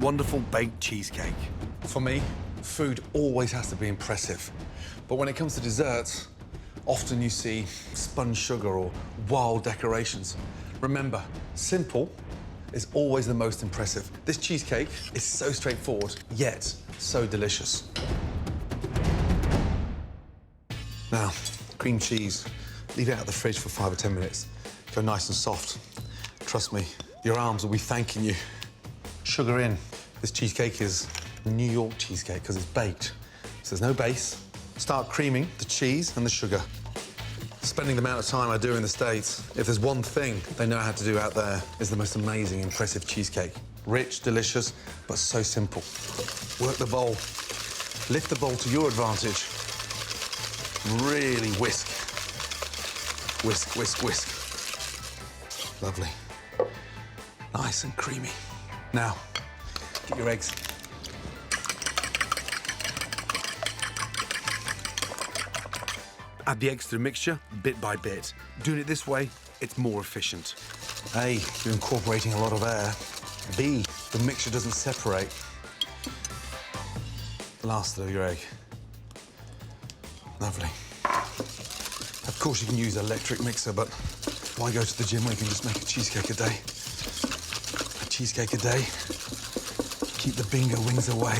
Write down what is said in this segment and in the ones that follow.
wonderful baked cheesecake. For me, food always has to be impressive. But when it comes to desserts, often you see spun sugar or wild decorations. Remember, simple is always the most impressive. This cheesecake is so straightforward, yet so delicious. Now, cream cheese, leave it out of the fridge for 5 or 10 minutes. Go nice and soft. Trust me, your arms will be thanking you. Sugar in. This cheesecake is New York cheesecake because it's baked. So there's no base. Start creaming the cheese and the sugar. Spending the amount of time I do in the States, if there's one thing they know how to do out there, is the most amazing, impressive cheesecake. Rich, delicious, but so simple. Work the bowl. Lift the bowl to your advantage. Really whisk. Whisk, whisk, whisk. Lovely. Nice and creamy. Now, get your eggs. Add the eggs to the mixture bit by bit. Doing it this way, it's more efficient. A, you're incorporating a lot of air. B, the mixture doesn't separate. The last of your egg. Lovely. Of course, you can use an electric mixer, but why go to the gym when you can just make a cheesecake a day? A cheesecake a day. Keep the bingo wings away.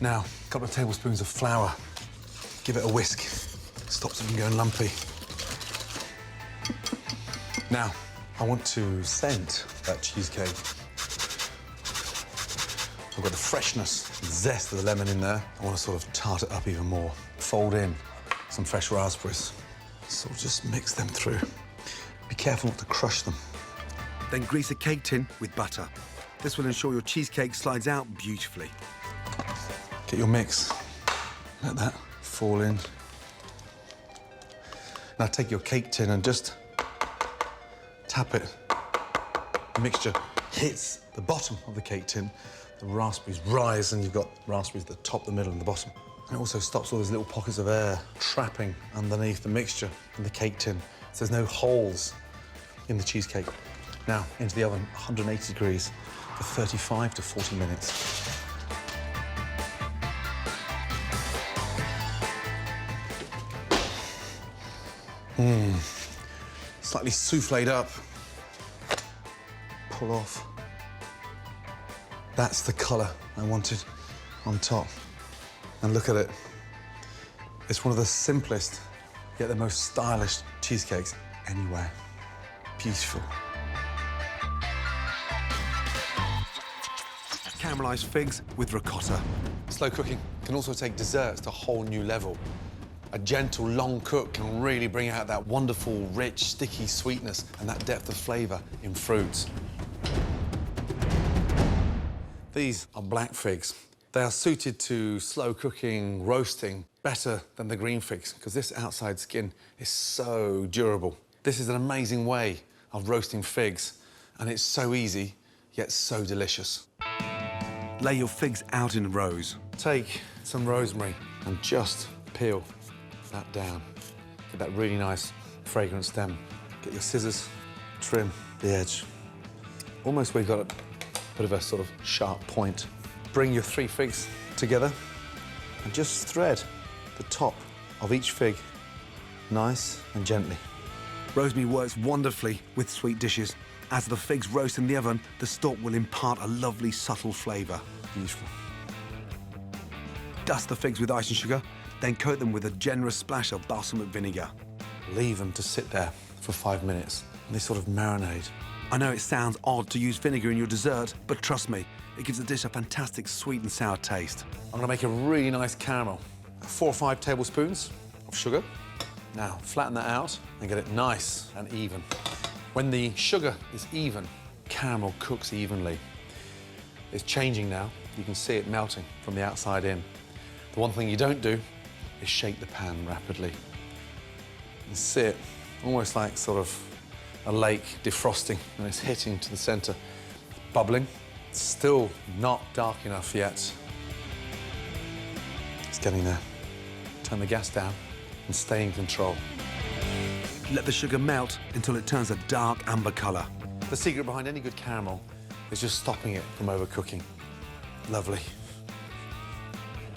Now, a couple of tablespoons of flour. Give it a whisk. Stops it from going lumpy. Now, I want to scent that cheesecake. I've got the freshness, the zest of the lemon in there. I want to sort of tart it up even more. Fold in some fresh raspberries. Sort of just mix them through. Be careful not to crush them. Then grease a cake tin with butter. This will ensure your cheesecake slides out beautifully. Get your mix. Let that fall in. Now take your cake tin and just tap it. The mixture hits the bottom of the cake tin. The raspberries rise and you've got raspberries at the top, the middle and the bottom. And it also stops all those little pockets of air trapping underneath the mixture in the cake tin. So there's no holes in the cheesecake. Now, into the oven, 180 degrees for 35 to 40 minutes. Slightly souffled up. Pull off. That's the colour I wanted on top. And look at it. It's one of the simplest, yet the most stylish cheesecakes anywhere. Beautiful. Caramelised figs with ricotta. Slow cooking can also take desserts to a whole new level. A gentle, long cook can really bring out that wonderful, rich, sticky sweetness and that depth of flavour in fruits. These are black figs. They are suited to slow cooking, roasting, better than the green figs, because this outside skin is so durable. This is an amazing way of roasting figs, and it's so easy, yet so delicious. Lay your figs out in rows. Take some rosemary and just peel that down. Get that really nice, fragrant stem. Get your scissors, trim the edge. Almost where you've got a bit of a sort of sharp point. Bring your 3 figs together and just thread the top of each fig nice and gently. Rosemary works wonderfully with sweet dishes. As the figs roast in the oven, the stalk will impart a lovely, subtle flavour. Beautiful. Dust the figs with ice and sugar, then coat them with a generous splash of balsamic vinegar. Leave them to sit there for 5 minutes, and they sort of marinate. I know it sounds odd to use vinegar in your dessert, but trust me, it gives the dish a fantastic sweet and sour taste. I'm going to make a really nice caramel. 4 or 5 tablespoons of sugar. Now, flatten that out and get it nice and even. When the sugar is even, caramel cooks evenly. It's changing now. You can see it melting from the outside in. The one thing you don't do is shake the pan rapidly. You see it almost like sort of a lake defrosting, and it's hitting to the centre. Bubbling. It's still not dark enough yet. It's getting there. Turn the gas down and stay in control. Let the sugar melt until it turns a dark amber colour. The secret behind any good caramel is just stopping it from overcooking. Lovely.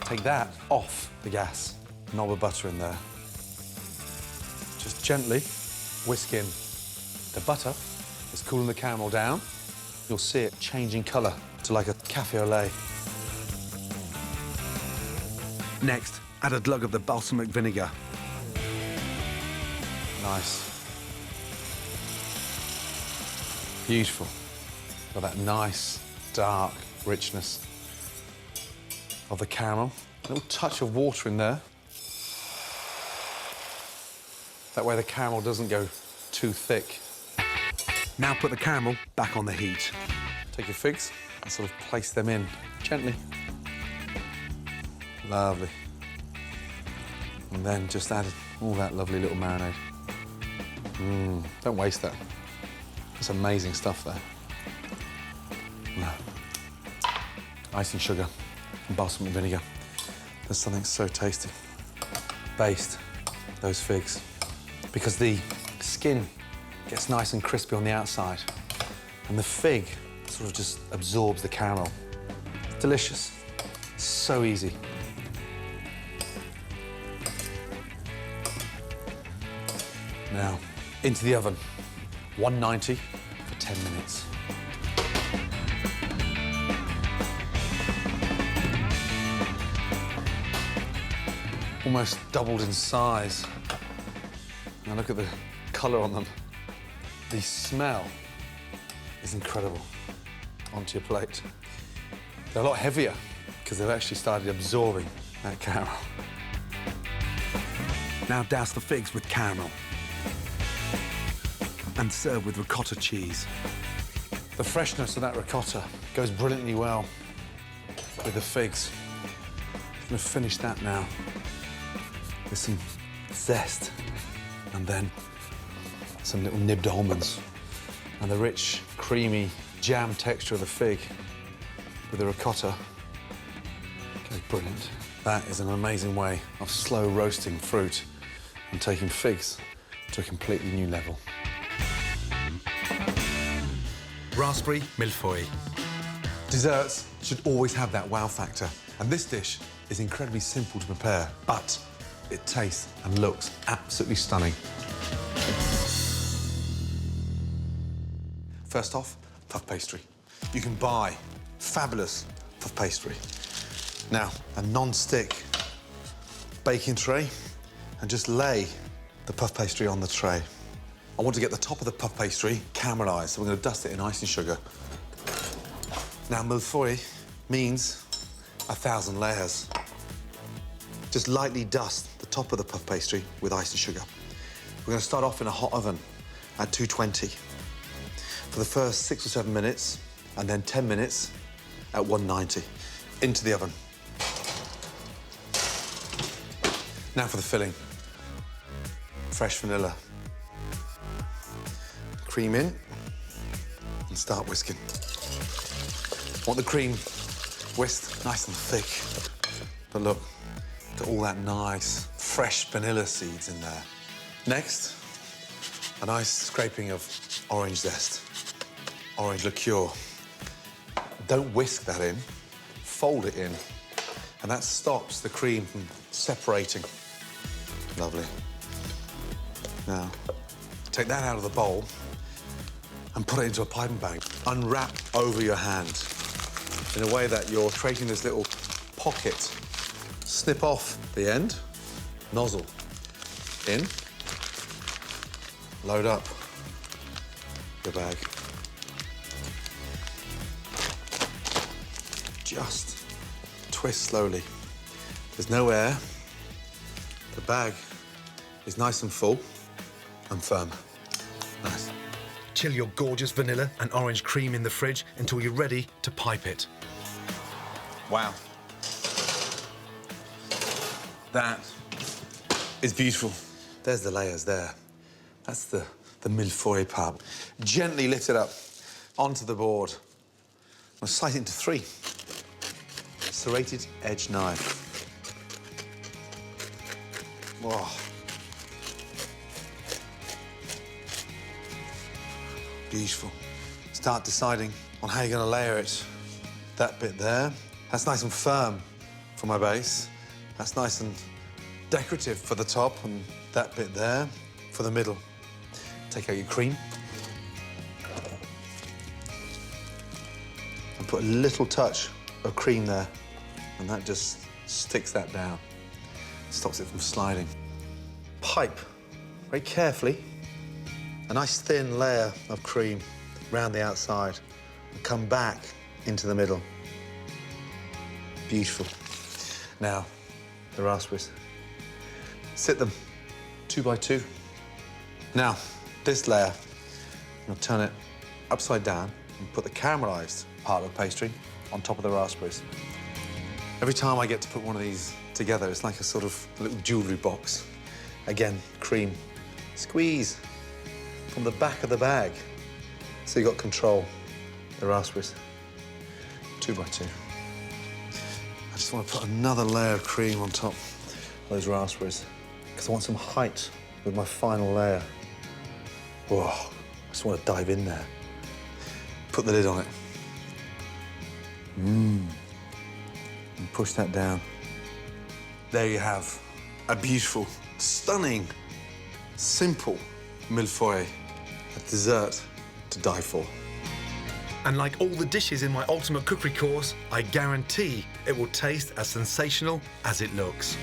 Take that off the gas. Knob of butter in there. Just gently whisk in the butter. It's cooling the caramel down. You'll see it changing colour to like a cafe au lait. Next, add a glug of the balsamic vinegar. Nice. Beautiful. Got that nice, dark richness of the caramel. A little touch of water in there. That way the caramel doesn't go too thick. Now put the caramel back on the heat. Take your figs and sort of place them in gently. Lovely. And then just add all that lovely little marinade. Don't waste that. It's amazing stuff there. No. Icing sugar and balsamic vinegar. There's something so tasty. Baste those figs because the skin gets nice and crispy on the outside and the fig sort of just absorbs the caramel. It's delicious. So easy. Now, into the oven. 190 for 10 minutes. Almost doubled in size. Now look at the colour on them. The smell is incredible. Onto your plate. They're a lot heavier because they've actually started absorbing that caramel. Now douse the figs with caramel and serve with ricotta cheese. The freshness of that ricotta goes brilliantly well with the figs. I'm going to finish that now with some zest and then some little nibbed almonds and the rich, creamy jam texture of the fig with the ricotta. Okay, brilliant. That is an amazing way of slow roasting fruit and taking figs to a completely new level. Raspberry Milfoy. Desserts should always have that wow factor, and this dish is incredibly simple to prepare, but it tastes and looks absolutely stunning. First off, puff pastry. You can buy fabulous puff pastry. Now, a non-stick baking tray, and just lay the puff pastry on the tray. I want to get the top of the puff pastry caramelised, so we're going to dust it in icing sugar. Now, Milfoy means 1,000 layers. Just lightly dust the top of the puff pastry with icing sugar. We're going to start off in a hot oven at 220 for the first 6 or 7 minutes, and then 10 minutes at 190. Into the oven. Now for the filling. Fresh vanilla. Cream in and start whisking. Want the cream whisked nice and thick. But look, got all that nice, fresh vanilla seeds in there. Next, a nice scraping of orange zest, orange liqueur. Don't whisk that in, fold it in, and that stops the cream from separating. Lovely. Now, take that out of the bowl and put it into a piping bag. Unwrap over your hand in a way that you're creating this little pocket. Snip off the end, nozzle in, load up your bag. Just twist slowly. There's no air. The bag is nice and full and firm. Nice. Chill your gorgeous vanilla and orange cream in the fridge until you're ready to pipe it. Wow. That is beautiful. There's the layers there. That's the Milfoy part. Gently lift it up onto the board. I'm gonna slice it into 3. Serrated edge knife. Whoa. Beautiful. Start deciding on how you're gonna layer it. That bit there, That's nice and firm for my base. That's nice and decorative for the top, and that bit there for the middle. Take out your cream. And put a little touch of cream there, and that just sticks that down. Stops it from sliding. Pipe, very carefully, a nice thin layer of cream round the outside, and come back into the middle. Beautiful. Now, the raspberries. Sit them 2 by 2. Now, this layer, I'll turn it upside down and put the caramelised part of the pastry on top of the raspberries. Every time I get to put one of these together, it's like a sort of little jewellery box. Again, cream. Squeeze from the back of the bag. So you've got control. The raspberries. 2 by 2. I just want to put another layer of cream on top of those raspberries because I want some height with my final layer. Whoa, I just want to dive in there. Put the lid on it. And push that down. There you have a beautiful, stunning, simple Milfoy, a dessert to die for. And like all the dishes in my ultimate cookery course, I guarantee it will taste as sensational as it looks.